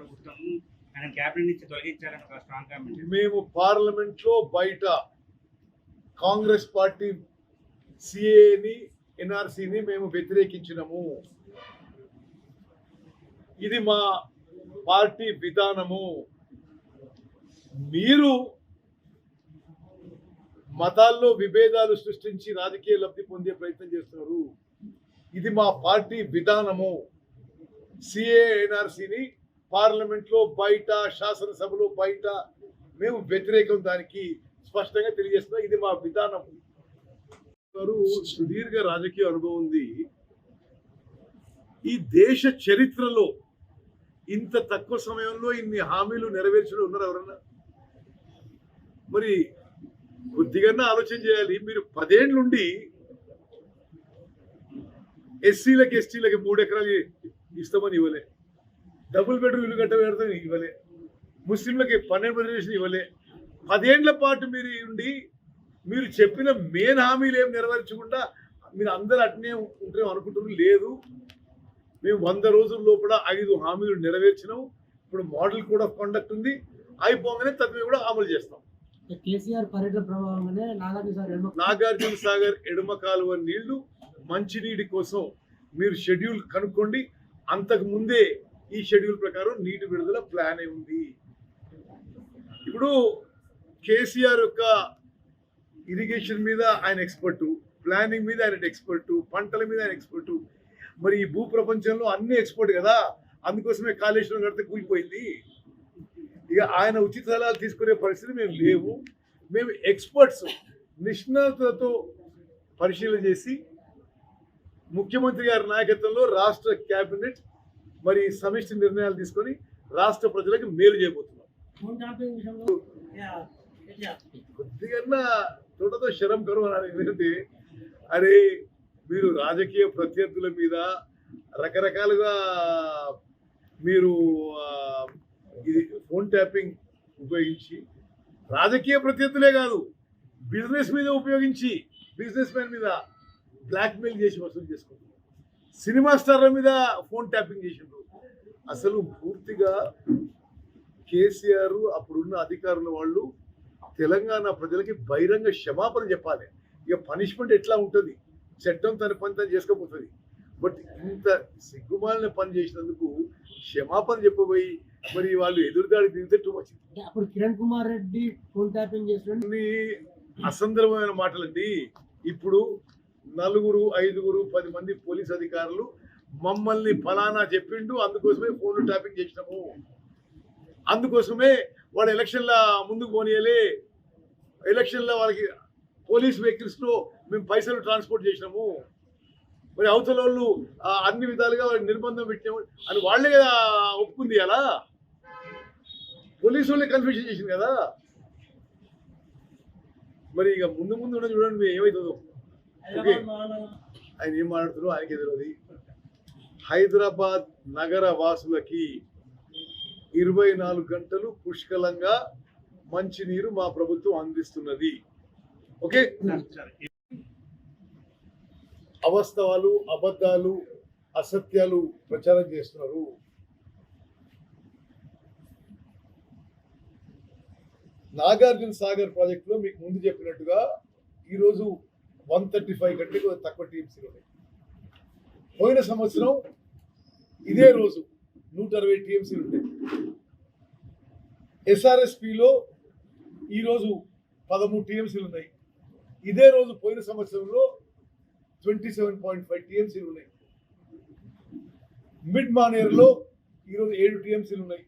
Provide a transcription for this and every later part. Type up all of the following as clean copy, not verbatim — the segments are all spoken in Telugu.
ప్రభుత్వం ఆయన క్యాబినెట్ నుంచి తొలగించాలని ఒక స్ట్రాంగ్ కామెంట్. మేము పార్లమెంట్ లో బయట కాంగ్రెస్ పార్టీ సిఏని ఎన్ఆర్సీని మేము వ్యతిరేకించినము. ఇది మా పార్టీ విధానము. మీరు మతాల్లో విభేదాలు సృష్టించి రాజకీయ లబ్ధి పొందే ప్రయత్నం చేస్తున్నారు. ఇది మా పార్టీ విధానము. సిఏ ఎన్ఆర్సీని పార్లమెంట్ లో బయట, శాసనసభలో బయట మేము వ్యతిరేకం దానికి స్పష్టంగా తెలియజేస్తున్నాం. ఇది మా విధానం. సుదీర్ఘ రాజకీయ అనుభవం ఉంది. ఈ దేశ చరిత్రలో ఇంత తక్కువ సమయంలో ఇన్ని హామీలు నెరవేర్చడం ఉన్నారు ఎవరన్నా? మరి కొద్దిగా ఆలోచన చేయాలి. మీరు 10 ఏళ్ళ నుండి ఎస్సీలకి ఎస్టీలకి 3 ఎకరాలు ఇస్తామని ఇవ్వలే, డబుల్ బెడ్రూమ్ ఇల్లు కట్టబెడతామని ఇవ్వలే, ముస్లింలకి 12 రిజర్వేషన్ ఇవ్వలే. 10 ఏళ్ల పాటు మీరు ఉండి మీరు చెప్పిన మెయిన్ హామీలు ఏం నెరవేర్చకుండా మీరు అందరూ అట్నే ఉంటే అనుకుంటున్నారు. లేదు, మేము 100 రోజుల లోపల 5 హామీలు నెరవేర్చినాం. ఇప్పుడు మోడల్ కోడ్ ఆఫ్ కండక్ట్ ఉంది, అయిపోగానే తప్పి కూడా అమలు చేస్తాం. కేసీఆర్ పర్యటన ప్రభావంగానే నాగార్జున సాగర్ ఎడమ కాలువ నీళ్లు మంచినీటి కోసం మీరు షెడ్యూల్ కనుక్కోండి. అంతకు ముందే ఈ షెడ్యూల్ ప్రకారం నీటి విడుదల ప్లాన్ అయి ఉంది. ఇప్పుడు కేసీఆర్ యొక్క ఇరిగేషన్ మీద ఆయన ఎక్స్పర్టు, ప్లానింగ్ మీద ఆయన ఎక్స్పర్టు, పంటల మీద ఆయన ఎక్స్పర్టు. మరి ఈ భూ ప్రపంచంలో అన్ని ఎక్స్పర్ట్ కదా, అందుకోసమే కాళేశ్వరం కడితే కూలిపోయింది. ఇక ఆయన ఉచిత సలహాలు తీసుకునే పరిస్థితి మేము లేవు. మేము ఎక్స్పర్ట్స్ నిష్ణాతులతో పరిశీలన చేసి ముఖ్యమంత్రి గారి నాయకత్వంలో రాష్ట్ర కేబినెట్ మరి సమిష్టి నిర్ణయాలు తీసుకొని రాష్ట్ర ప్రజలకు మేలు చేయబోతున్నాం. కొద్దిగా తోటతో శరం కరువు అనాలి. ఎందుకంటే అరే మీరు రాజకీయ ప్రత్యర్థుల మీద రకరకాలుగా మీరు ఇది ఫోన్ ట్యాపింగ్ ఉపయోగించి, రాజకీయ ప్రత్యర్థులే కాదు బిజినెస్ మీద ఉపయోగించి, బిజినెస్ మ్యాన్ మీద బ్లాక్మెయిల్ చేసి వసూలు చేసుకుంటున్నారు. సినిమా స్టార్ల మీద ఫోన్ ట్యాపింగ్ చేసిండ్రు. అసలు పూర్తిగా కేసీఆర్ అప్పుడున్న అధికారుల వాళ్ళు తెలంగాణ ప్రజలకి బహిరంగ క్షమాపణ చెప్పాలి. ఇక పనిష్మెంట్ ఎట్లా ఉంటుంది, చట్టం తన పని తను చేసుకోపోతుంది. బట్ ఇంత సిగ్గుమాలిన పని చేసినందుకు క్షమాపణ చెప్పబోయి మరి వాళ్ళు ఎదురుదాడి దిగితే టూ మచ్. అప్పుడు కిరణ్ కుమార్ రెడ్డి ఫోన్ ట్యాపింగ్ చేసిన అసందర్భమైన మాటలండి. ఇప్పుడు 4, 5, 10 మంది పోలీస్ అధికారులు మమ్మల్ని ఫలానా చెప్పిండు, అందుకోసమే ఫోన్లు ట్యాపింగ్ చేసినాము, అందుకోసమే వాడు ఎలక్షన్ల ముందుకు పోనీయలే, ఎలక్షన్లో వాళ్ళకి పోలీస్ వెహికల్స్లో మేము పైసలు ట్రాన్స్పోర్ట్ చేసినాము, మరి అవతల వాళ్ళు అన్ని విధాలుగా వాళ్ళకి నిర్బంధం పెట్టినాము అని వాళ్ళే కదా ఒప్పుకుంది. అలా పోలీసు వాళ్ళే కన్ఫ్యూజన్ చేసింది కదా. మరి ఇక ముందు ఉన్న చూడండి ఏమవుతుందో. ఓకే, ఆయన ఏం మాట్లాడుతున్నారో ఆయనకి తెలియదు. హైదరాబాద్ నగర వాసులకి 24 గంటలు పుష్కలంగా మంచినీరు మా ప్రభుత్వం అందిస్తున్నది. ఓకే, అవాస్తవాలు, అబద్ధాలు, అసత్యాలు ప్రచారం చేస్తున్నారు. నాగార్జున సాగర్ ప్రాజెక్టులో మీకు ముందు చెప్పినట్టుగా ఈరోజు 135 కంటే తక్కువ టీఎంసీలు ఉన్నాయి. పోయిన సంవత్సరం ఇదే రోజు 160 టీఎంసీలు ఉంటాయి. ఎస్ఆర్ఎస్పిలో ఈరోజు 13 టీఎంసీలు ఉన్నాయి. ఇదే రోజు పోయిన సంవత్సరంలో 27.5 టీఎంసీలు ఉన్నాయి. మిడ్ మానేర్లో ఈరోజు 7 టీఎంసీలు ఉన్నాయి.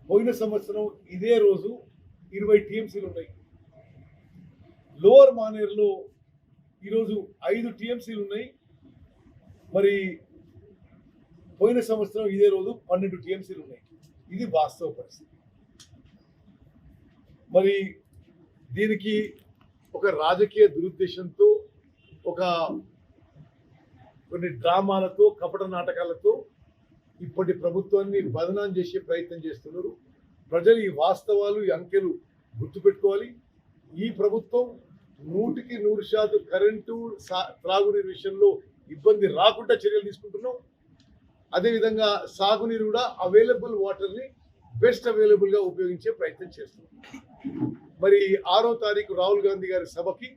పోయిన సంవత్సరం ఇదే రోజు 20 టీఎంసీలు ఉన్నాయి. లోవర్ మానేర్లో ఈరోజు 5 టీఎంసీలు ఉన్నాయి. మరి పోయిన సంవత్సరం ఇదే రోజు 12 టీఎంసీలు ఉన్నాయి. ఇది వాస్తవ పరిస్థితి. మరి దీనికి ఒక రాజకీయ దురుద్దేశంతో, ఒక కొన్ని డ్రామాలతో, కపట నాటకాలతో ఇప్పటి ప్రభుత్వాన్ని బదనాం చేసే ప్రయత్నం చేస్తున్నారు. ప్రజలు ఈ వాస్తవాలు, ఈ అంకెలు గుర్తుపెట్టుకోవాలి. ఈ ప్రభుత్వం 100% కరెంటు, త్రాగునీరు విషయంలో ఇబ్బంది రాకుండా చర్యలు తీసుకుంటున్నాం. అదేవిధంగా సాగునీరు కూడా అవైలబుల్ వాటర్ని బెస్ట్ అవైలబుల్గా ఉపయోగించే ప్రయత్నం చేస్తున్నాం. మరి 6వ తారీఖు రాహుల్ గాంధీ గారి సభకి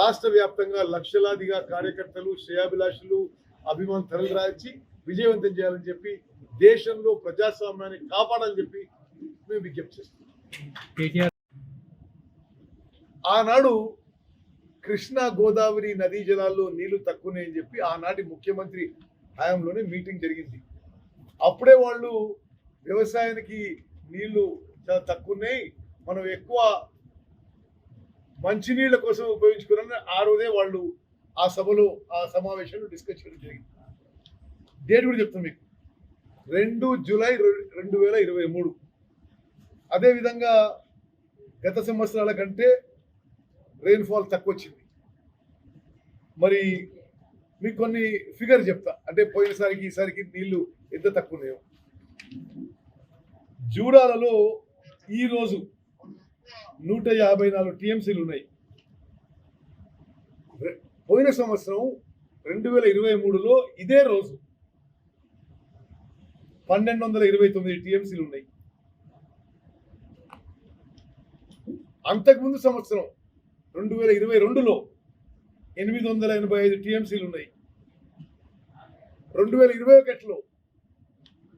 రాష్ట్ర వ్యాప్తంగా లక్షలాదిగా కార్యకర్తలు, శ్రేయాభిలాషులు, అభిమానులు తరలిరాచి విజయవంతం చేయాలని చెప్పి, దేశంలో ప్రజాస్వామ్యాన్ని కాపాడాలని చెప్పి మేము విజ్ఞప్తి చేస్తున్నాం. ఆనాడు కృష్ణా గోదావరి నదీ జలాల్లో నీళ్లు తక్కువనే చెప్పి ఆనాటి ముఖ్యమంత్రి హయాంలోనే మీటింగ్ జరిగింది. అప్పుడే వాళ్ళు వ్యవసాయానికి నీళ్లు చాలా తక్కువన్నాయి, మనం ఎక్కువ మంచినీళ్ళ కోసం ఉపయోగించుకున్నారని ఆ రోజే వాళ్ళు ఆ సభలో ఆ సమావేశంలో డిస్కస్ చేయడం జరిగింది. డేట్ కూడా చెప్తాం మీకు, 2 జూలై 2023. అదేవిధంగా గత సంవత్సరాల కంటే రెయిన్ఫాల్ తక్కువ వచ్చింది. మరి మీకు కొన్ని ఫిగర్ చెప్తా, అంటే పోయినసారికి ఈసారికి నీళ్లు ఎంత తక్కువ ఉన్నాయో. జూడాలలో ఈరోజు 154 టీఎంసీలు ఉన్నాయి. పోయిన సంవత్సరం 2023లో ఇదే రోజు 1229 టీఎంసీలు ఉన్నాయి. అంతకుముందు సంవత్సరం 2022లో 885 టీఎంసీలు ఉన్నాయి. 2021లో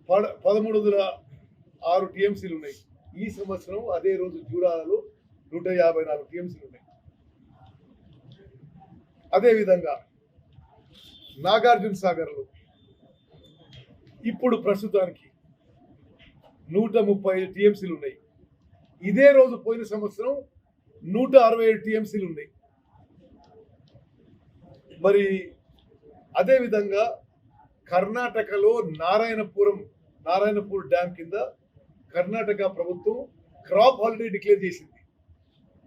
1306 టీఎంసీలు ఉన్నాయి. ఈ సంవత్సరం అదే రోజు జూరాలలో 154 టీఎంసీలు ఉన్నాయి. అదేవిధంగా నాగార్జున సాగర్లో ఇప్పుడు ప్రస్తుతానికి 135 టీఎంసీలు ఉన్నాయి. ఇదే రోజు పోయిన సంవత్సరం 167 టీఎంసీలు ఉన్నాయి. మరి అదేవిధంగా కర్ణాటకలో నారాయణపూర్ డ్యామ్ కింద కర్ణాటక ప్రభుత్వం క్రాప్ హాలిడే డిక్లేర్ చేసింది.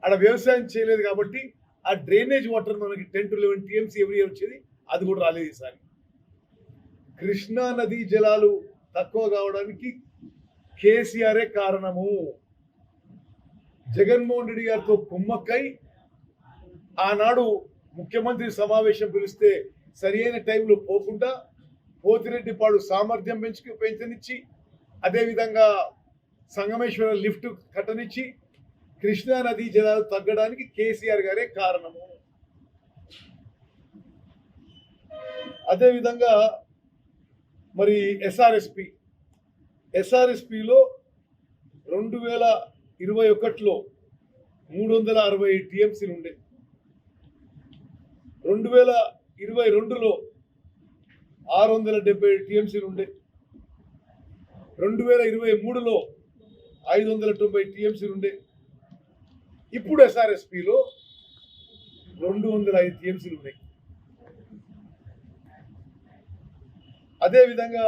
అక్కడ వ్యవసాయం చేయలేదు కాబట్టి ఆ డ్రైనేజ్ వాటర్ మనకి 10 to 11 టీఎంసీ ఎవ్రీ ఇయర్ వచ్చేది, అది కూడా రాలేదు ఈసారి. కృష్ణా నదీ జలాలు తక్కువ కావడానికి కేసీఆరే కారణము. జగన్మోహన్ రెడ్డి గారితో కుమ్మక్కై ఆనాడు ముఖ్యమంత్రి సమావేశం పిలిస్తే సరి అయిన టైంలో పోకుండా పోతిరెడ్డిపాడు సామర్థ్యం పెంచనిచ్చి, అదేవిధంగా సంగమేశ్వర లిఫ్ట్ కట్టనిచ్చి కృష్ణా నదీ జలాలు తగ్గడానికి కేసీఆర్ గారే కారణము. అదేవిధంగా మరి ఎస్ఆర్ఎస్పిలో 2021లో 360 టీఎంసీలు ఉండే, 2022లో 670 టీఎంసీలు ఉండే, 2023లో 590 టీఎంసీలు ఉండే. ఇప్పుడు ఎస్ఆర్ఎస్పిలో 205 టీఎంసీలు ఉన్నాయి. అదేవిధంగా